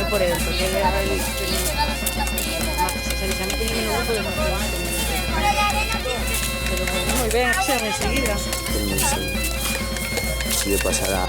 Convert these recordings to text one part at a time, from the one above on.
por él, porque él era el se les han tenido un grupo de pero bueno, y ven acción enseguida. Si le pasará.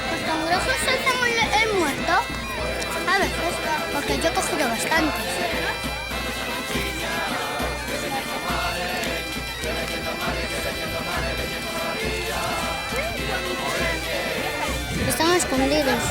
Los cangrejos saltan el muerto. A veces, porque yo he cogido bastantes. Están escondidos.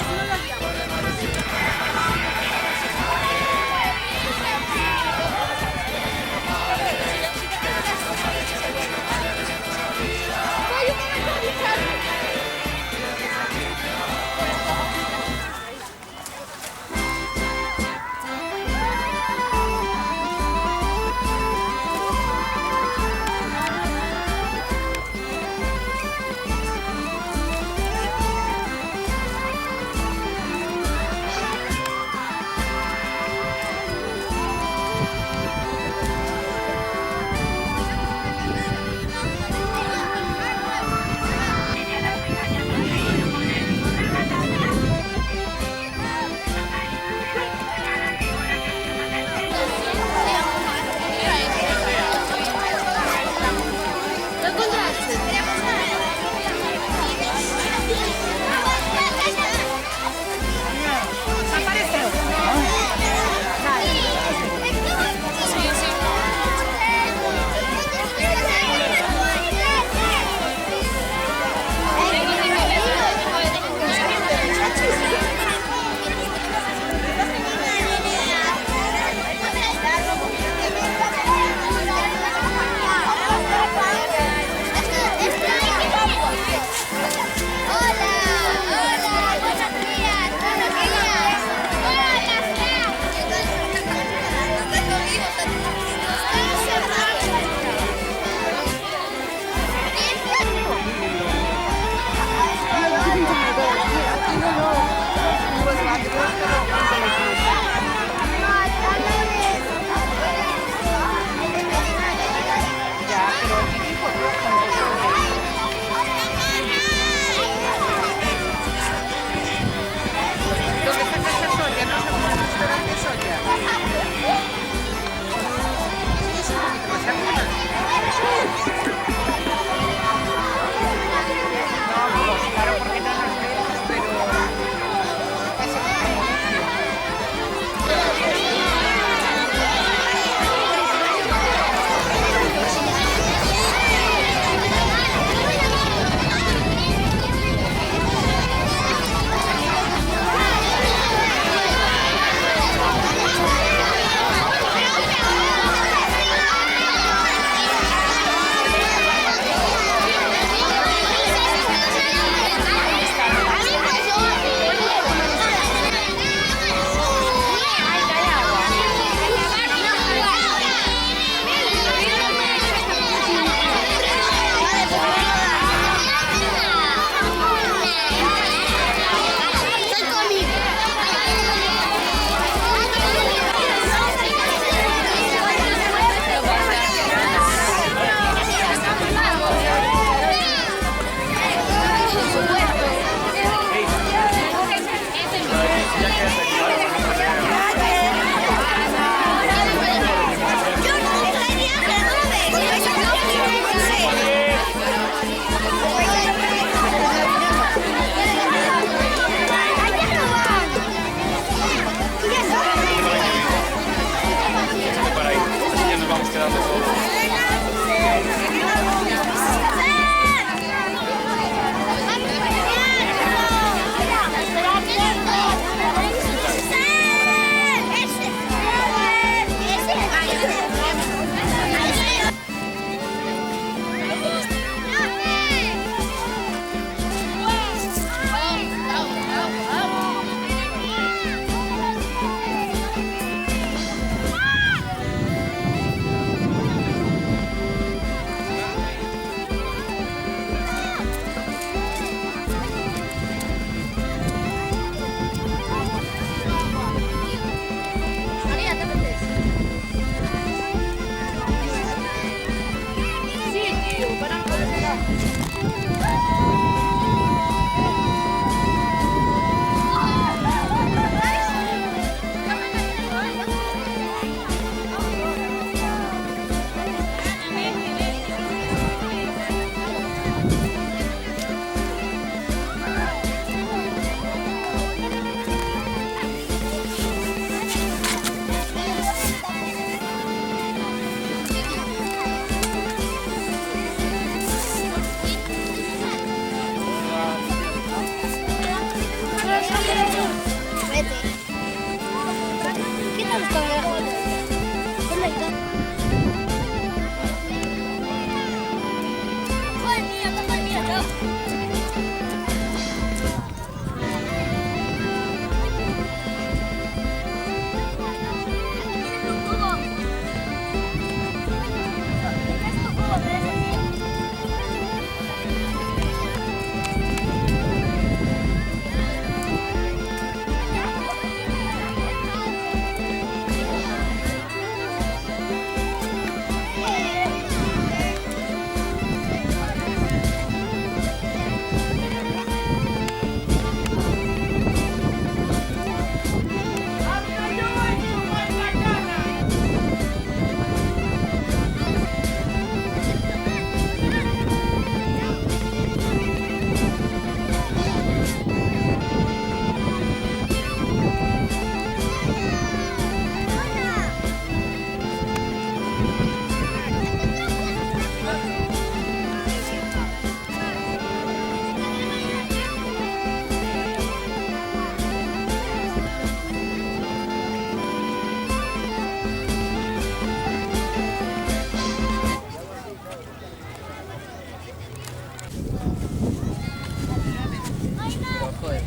Joder.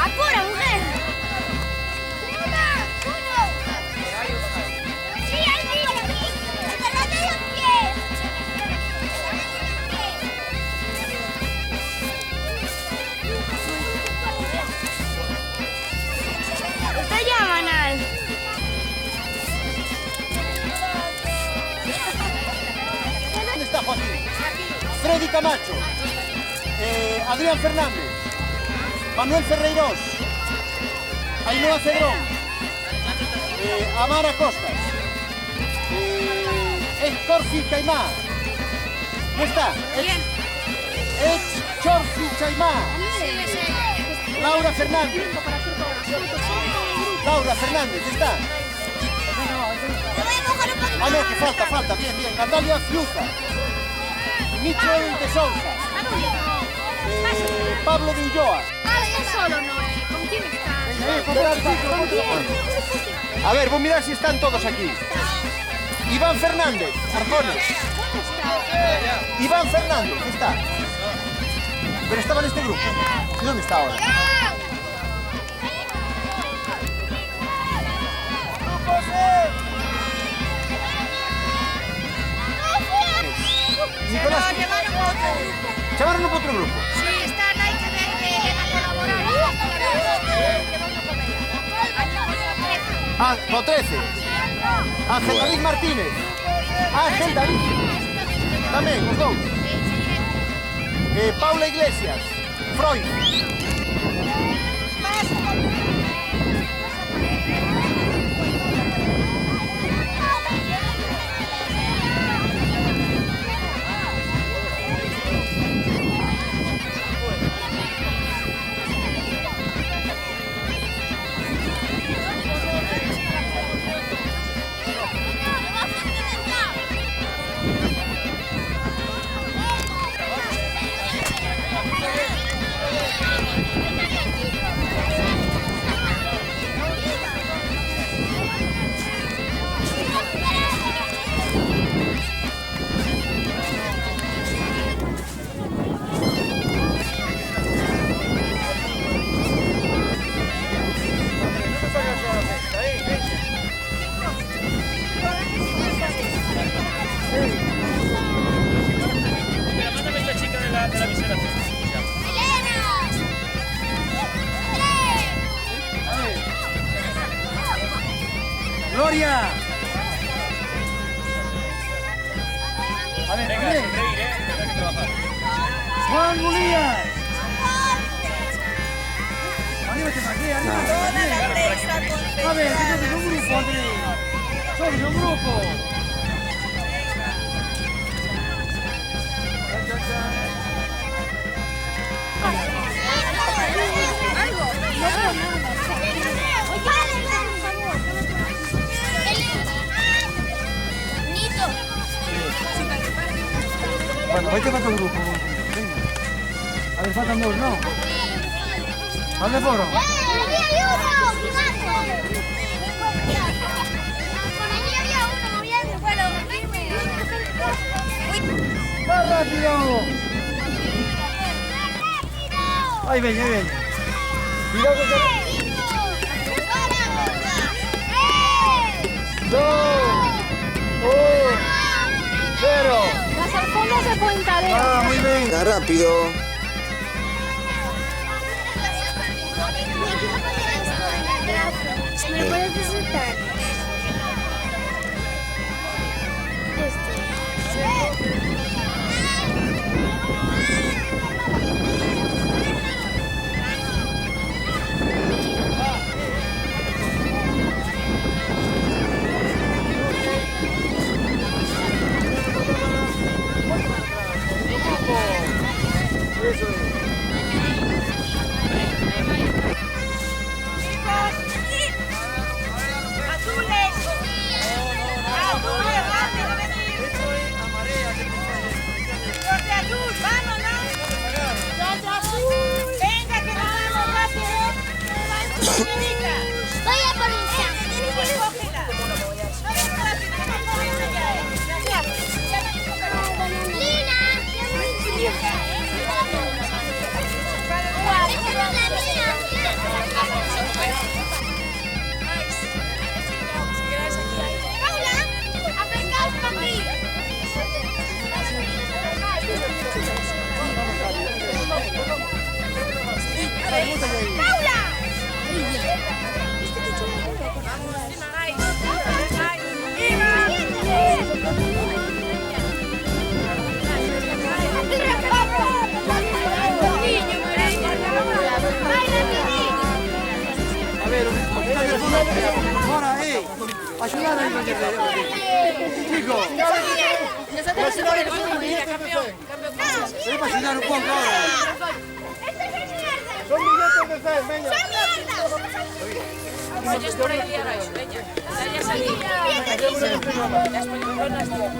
¡Apura, mujer! Está ya, Manal. ¿Dónde está Joaquín? Freddy Camacho, Adrián Fernández, Manuel Ferreirós, Ainhoa Cedrón, Amara Costas, Corfi Caimá. ¿No está? Corfi Caimá. Laura Fernández. Laura Fernández, ¿está? Ah, no, que falta. Bien. Natalia Fiuza. Michel de Sousa. Pablo de Ulloa. Solo no, ¿con quién está? A ver, vos mirad si están todos aquí. Iván Fernández, Arjones. Iván Fernández, está. Pero estaba en este grupo. ¿Y dónde está ahora? Nicolás. Chamaron para otro grupo. Sí, está Nike de colaborar. Ah, por 13. Ángel David Martínez. Ángel David. También, los dos. Paula Iglesias. Freud. Gloria. A ver, Venga, Andrés. sonreír, tendrá que trabajar. Juan Mulías. Anímate para aquí, anímate. A ver, que somos un grupo, Andrés. Somos un grupo. Bueno, ahí te falta un grupo. Venga. A ver, faltan dos, ¿no? ¿Dónde fueron? ¡Más rápido! Ahí ven, ahí ven. Cuidado que se... 2, 1, 0. Las alfombras de Puentadero. Ah, muy bien. Rápido. ¿Me puedes visitar? Eso es. Azules. Azules, rápido, venid. Esto es a marea. Los de azul, vámonos. Los de azul. Venga, que nos vamos rápido. Señorita. Voy a por un chat. Cógela. No venga rápido, vamos por ella ya. Lina. Esa no es la mía. Paula, acercaos aquí. Paula. A ver, ahora, ayudar a chicos. Voy a ayudar un poco ahora. Son billetes de fe, venga.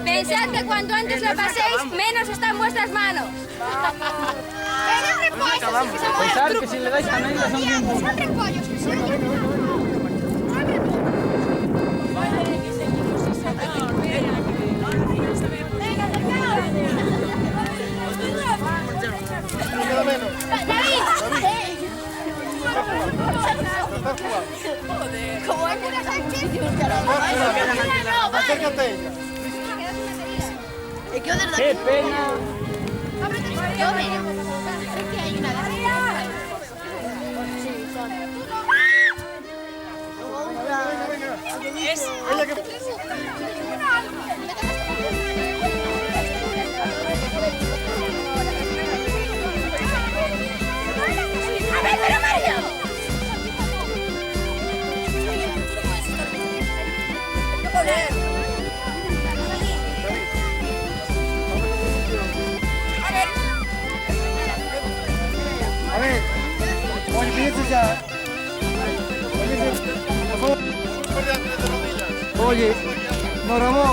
Pensad que cuanto antes lo paséis, menos está en vuestras manos. Pensar que si le dais a media son bien buenos. Son repollos. Como es una Sánchez. Acércate. ¡Qué pena! Yo veremos. Es que hay una ¡A ver, pero Mario! A ver, olvídense ya. Por favor. Oye, nos grabó,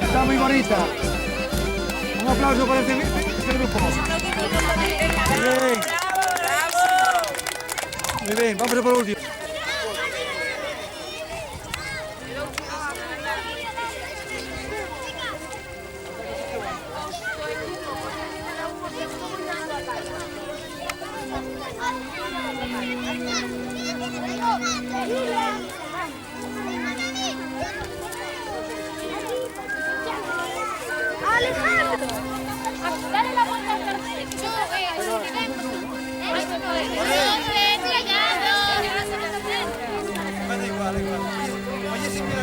Está muy bonita. Un aplauso para este grupo. Muy bien. Muy bien, vamos a por último. Alejandro, dale la vuelta al cartel. Oye, si quiero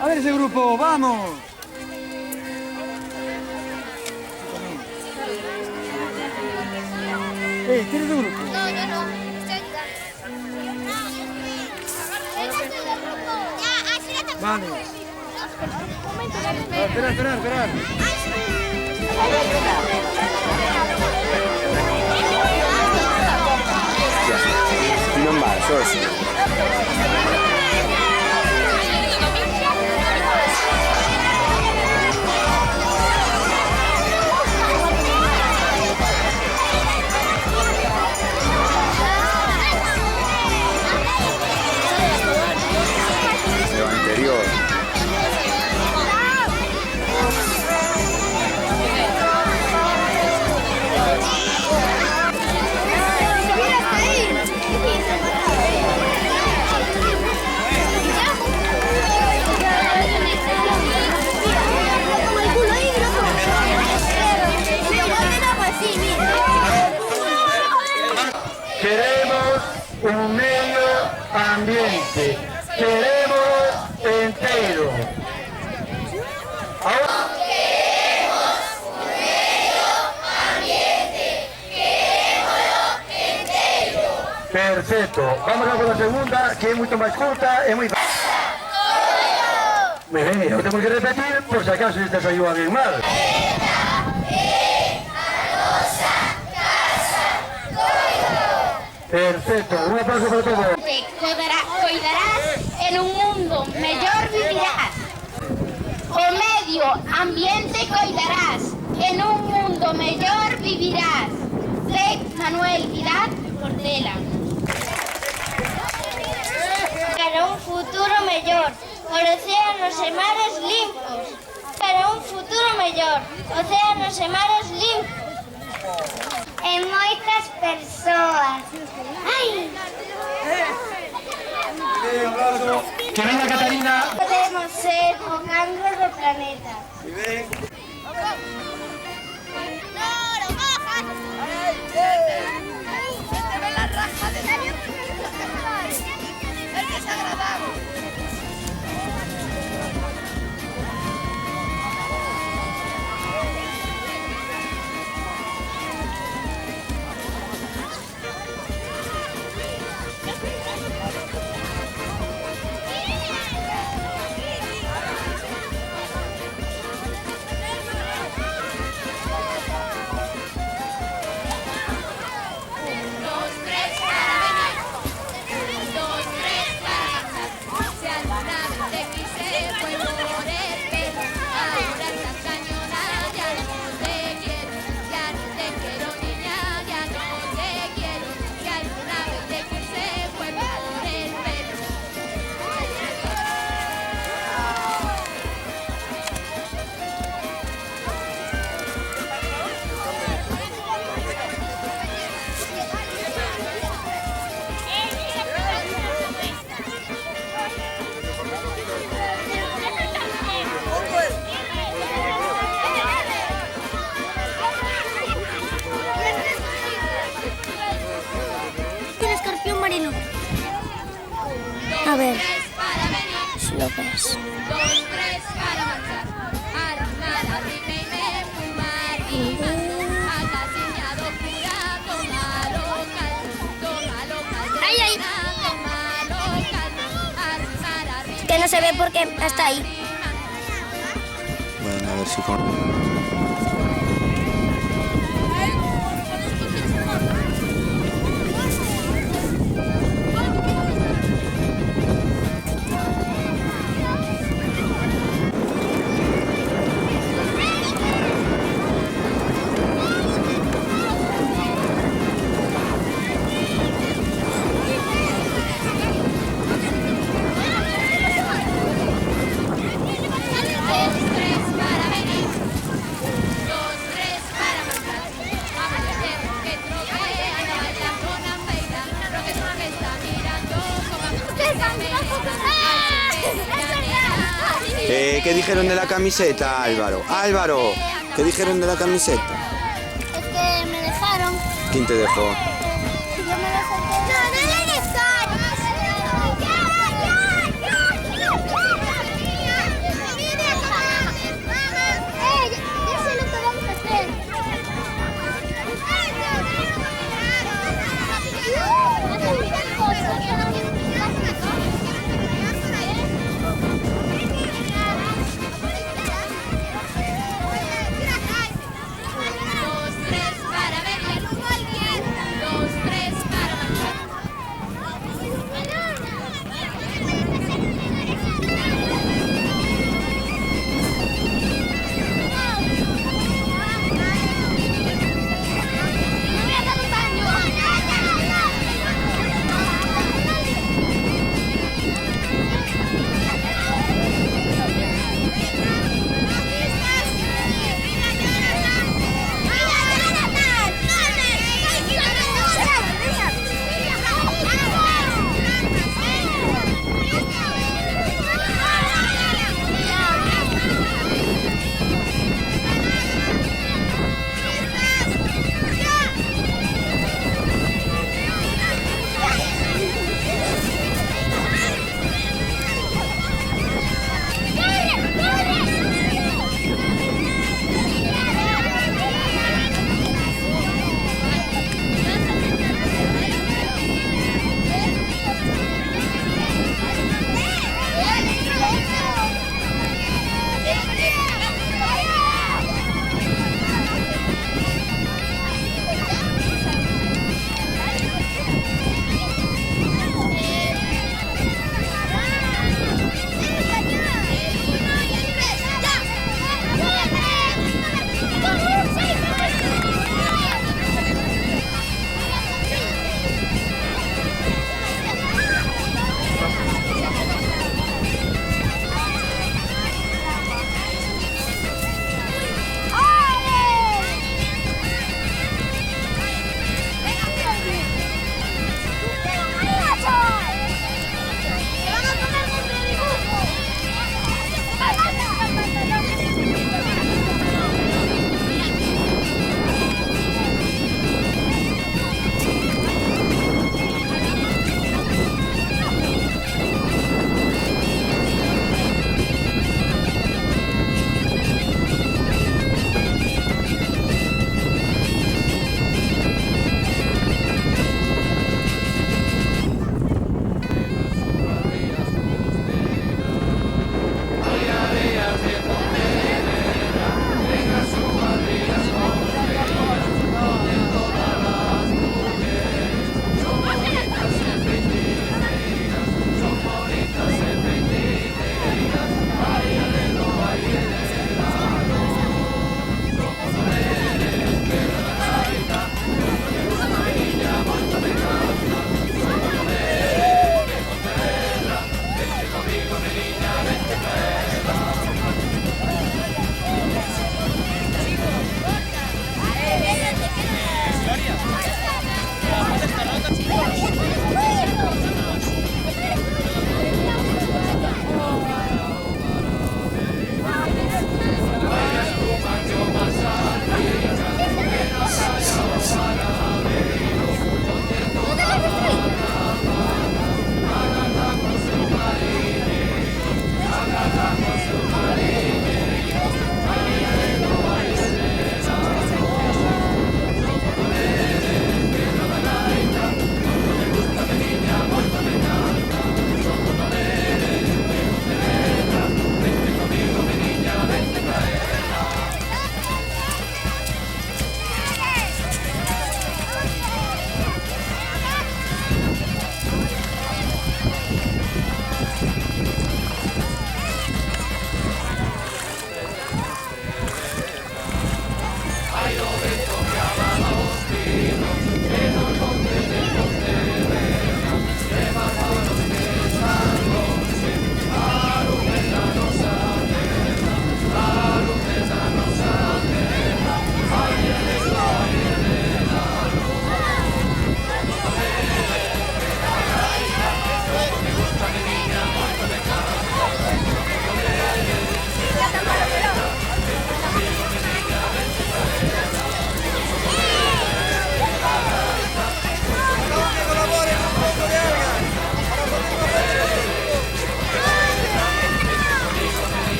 a ver ese grupo, vamos. ¿Tienes un grupo? No, yo no. Estoy ayudando. Vale. Esperar. Non va, sos. Lo anterior. Queremos un medio ambiente, queremos entero. Ahora... Queremos un medio ambiente, queremos entero. Perfecto. Vamos a por la segunda, que es mucho más corta, es muy fácil. Muy bien, no tengo que repetir por si acaso te ayuda bien mal. Perfecto, un aplauso para todos. Cuidarás, en un mundo mejor vivirás. O medio ambiente cuidarás, en un mundo mejor vivirás. De Manuel Vidal Portela. Para un futuro mejor, por océanos e mares limpos. Para un futuro mejor, océanos e mares limpos. E moitas persoas. Ai! Que venga Catarina. Podemos ser o cancro do planeta. A ver, si lo ves. ¡Ay, ay! Que no se ve porque está ahí. Bueno, a ver si con... ¿Qué dijeron de la camiseta, Álvaro? Álvaro, ¿qué dijeron de la camiseta? Es que me dejaron. ¿Quién te dejó?